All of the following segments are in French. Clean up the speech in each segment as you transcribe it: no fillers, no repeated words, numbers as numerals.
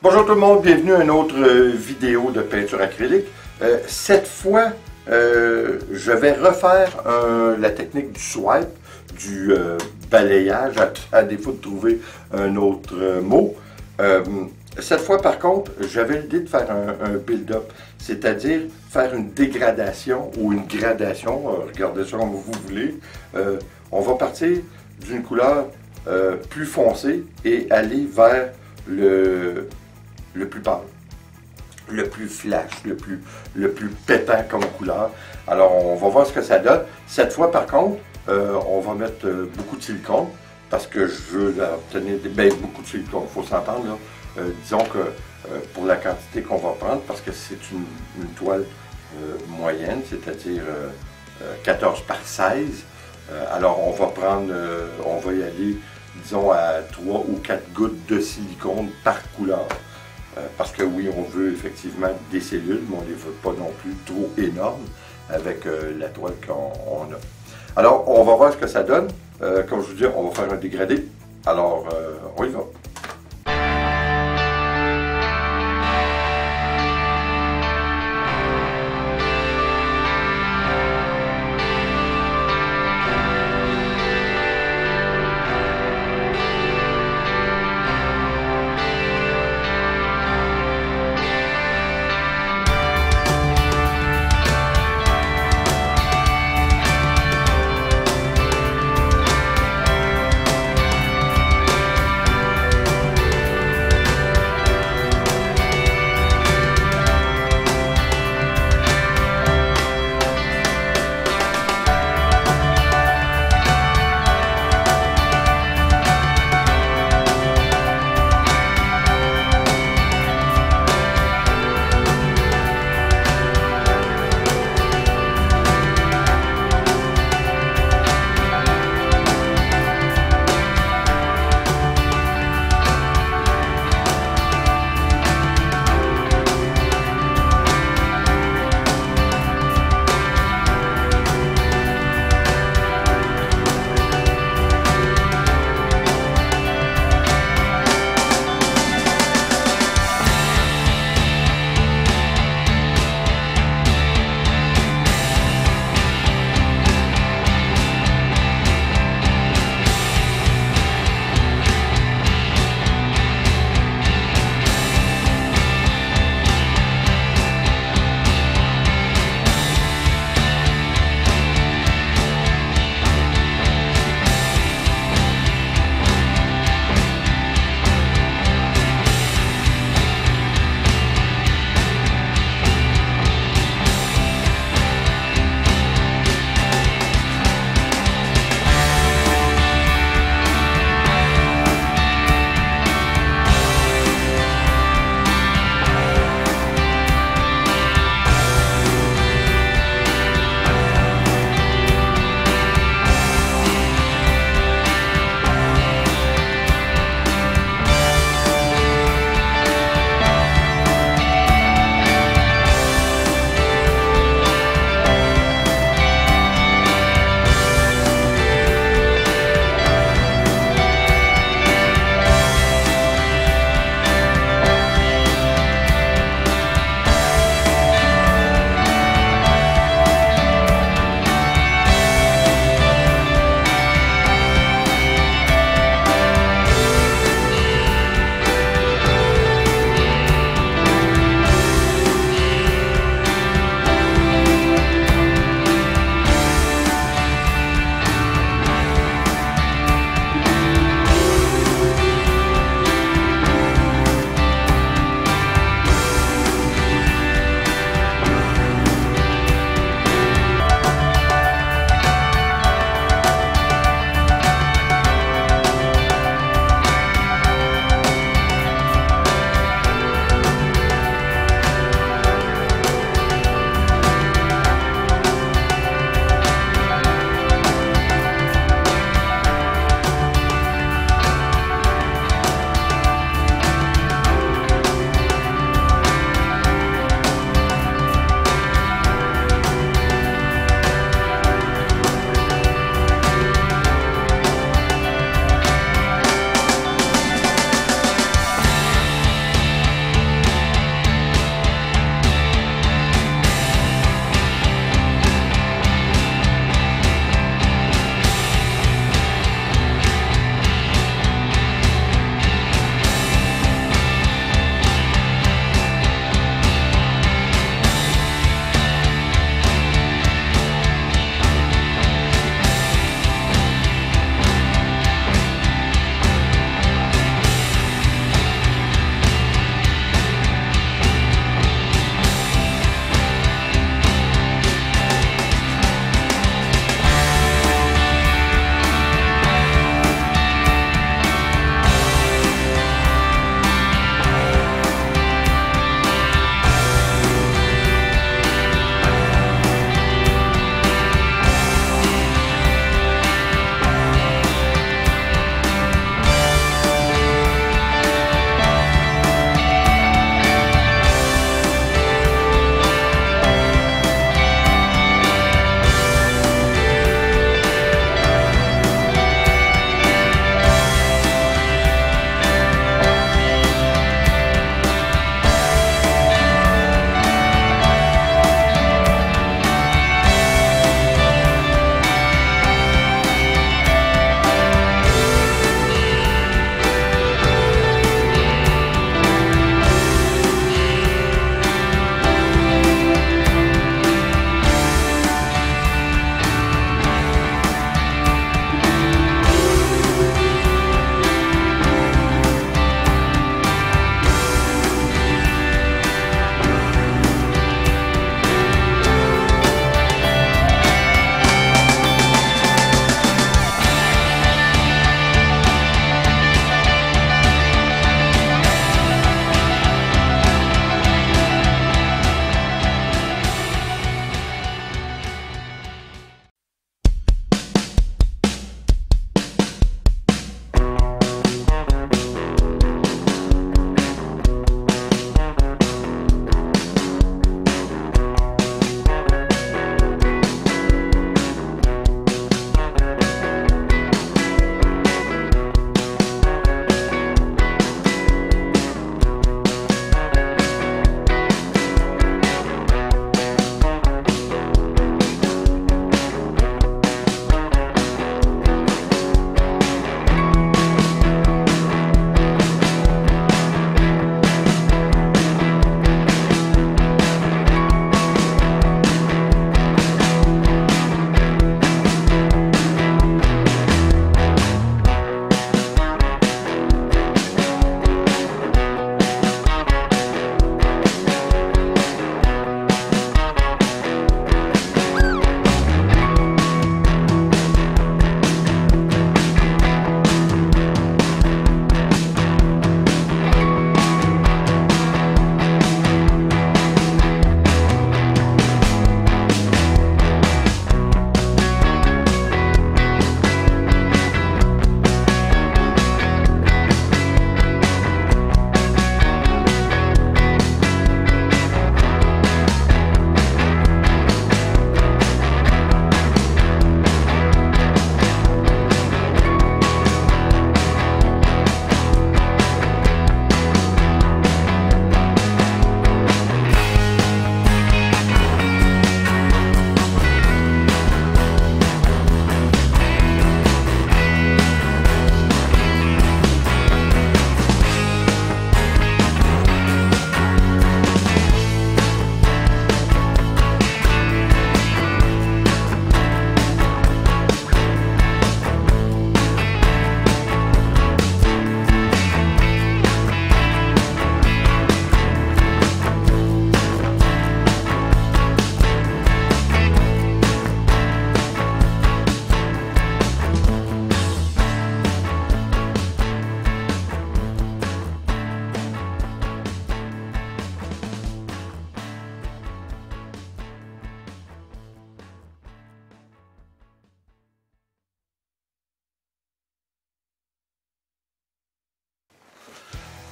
Bonjour tout le monde, bienvenue à une autre vidéo de peinture acrylique. Cette fois, je vais refaire la technique du swipe, du balayage, à défaut de trouver un autre mot. Cette fois, par contre, j'avais l'idée de faire un build-up, c'est-à-dire faire une dégradation ou une gradation, regardez ça comme vous voulez. On va partir d'une couleur plus foncée et aller vers le plus pâle, le plus flash, le plus pétant comme couleur. Alors, on va voir ce que ça donne. Cette fois, par contre, on va mettre beaucoup de silicone parce que je veux obtenir beaucoup de silicone, il faut s'entendre là. Disons que pour la quantité qu'on va prendre, parce que c'est une toile moyenne, c'est-à-dire 14 par 16, alors on va prendre, on va y aller, disons, à 3 ou 4 gouttes de silicone par couleur. Parce que oui, on veut effectivement des cellules, mais on ne les veut pas non plus trop énormes avec la toile qu'on a. Alors, on va voir ce que ça donne. Comme je vous dis, on va faire un dégradé. Alors, on y va.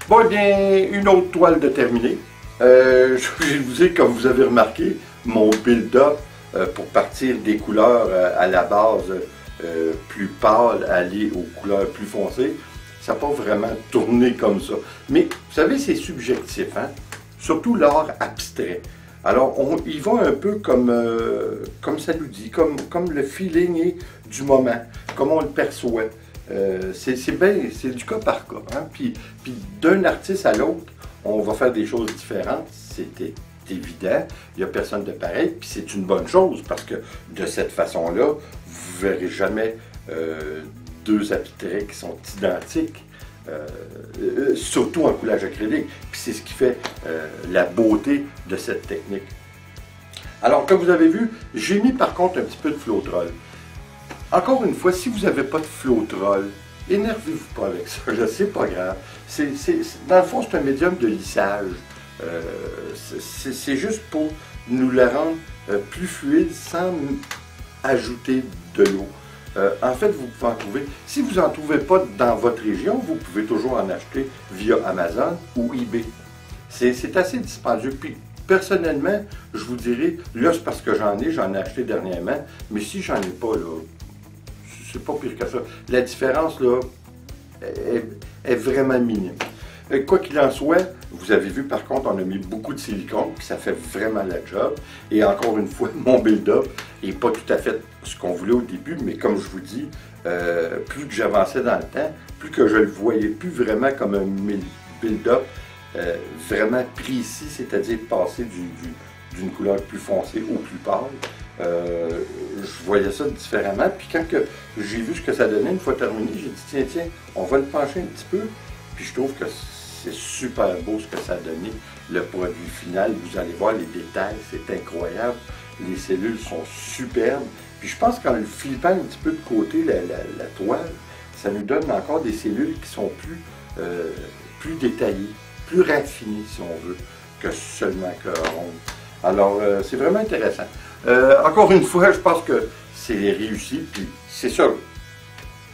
Bon, eh bien, une autre toile de terminer. Je vous ai, comme vous avez remarqué, mon build-up pour partir des couleurs à la base plus pâles, aller aux couleurs plus foncées, ça n'a pas vraiment tourné comme ça. Mais vous savez, c'est subjectif, hein? Surtout l'art abstrait. Alors, on y va un peu comme ça nous dit, comme le feeling est du moment, comme on le perçoit. C'est du cas par cas. Hein? Puis d'un artiste à l'autre, on va faire des choses différentes. C'était évident. Il n'y a personne de pareil. Puis c'est une bonne chose parce que de cette façon-là, vous ne verrez jamais deux abstraits qui sont identiques. Surtout en coulage acrylique. Puis c'est ce qui fait la beauté de cette technique. Alors, comme vous avez vu, j'ai mis par contre un petit peu de Floetrol. Encore une fois, si vous n'avez pas de Floetrol, énervez-vous pas avec ça, c'est pas grave. Dans le fond, c'est un médium de lissage. C'est juste pour nous le rendre plus fluide sans ajouter de l'eau. En fait, vous pouvez en trouver. Si vous n'en trouvez pas dans votre région, vous pouvez toujours en acheter via Amazon ou eBay. C'est assez dispendieux. Puis, personnellement, je vous dirais, là, c'est parce que j'en ai acheté dernièrement, mais si j'en ai pas, là, c'est pas pire que ça. La différence, là, est vraiment minime. Quoi qu'il en soit, vous avez vu, par contre, on a mis beaucoup de silicone, puis ça fait vraiment la job. Et encore une fois, mon build-up n'est pas tout à fait ce qu'on voulait au début, mais comme je vous dis, plus que j'avançais dans le temps, plus que je le voyais plus vraiment comme un build-up vraiment précis, c'est-à-dire passer d'une couleur plus foncée au plus pâle. Je voyais ça différemment, puis quand j'ai vu ce que ça donnait, une fois terminé, j'ai dit tiens, on va le pencher un petit peu, puis je trouve que c'est super beau ce que ça a donné, le produit final, vous allez voir les détails, c'est incroyable, les cellules sont superbes, puis je pense qu'en le flippant un petit peu de côté, la toile, ça nous donne encore des cellules qui sont plus détaillées, plus raffinées si on veut, que seulement que rondes. Alors, c'est vraiment intéressant. Encore une fois, je pense que c'est réussi, puis c'est ça.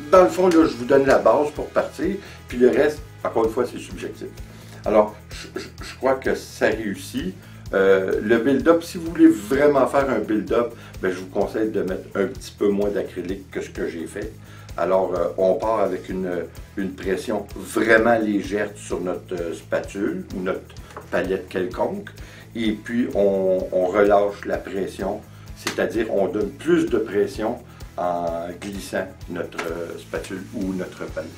Dans le fond, là, je vous donne la base pour partir, puis le reste, encore une fois, c'est subjectif. Alors, je crois que ça réussit. Le build-up, si vous voulez vraiment faire un build-up, ben, je vous conseille de mettre un petit peu moins d'acrylique que ce que j'ai fait. Alors, on part avec une pression vraiment légère sur notre spatule ou notre palette quelconque. Et puis, on relâche la pression, c'est-à-dire on donne plus de pression en glissant notre spatule ou notre palette.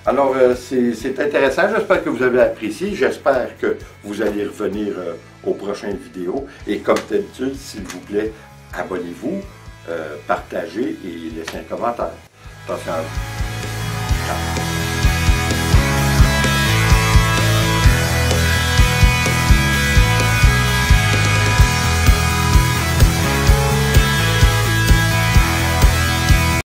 Alors, c'est intéressant. J'espère que vous avez apprécié. J'espère que vous allez revenir aux prochaines vidéos. Et comme d'habitude, s'il vous plaît, abonnez-vous, partagez et laissez un commentaire. Attention à vous. Ciao.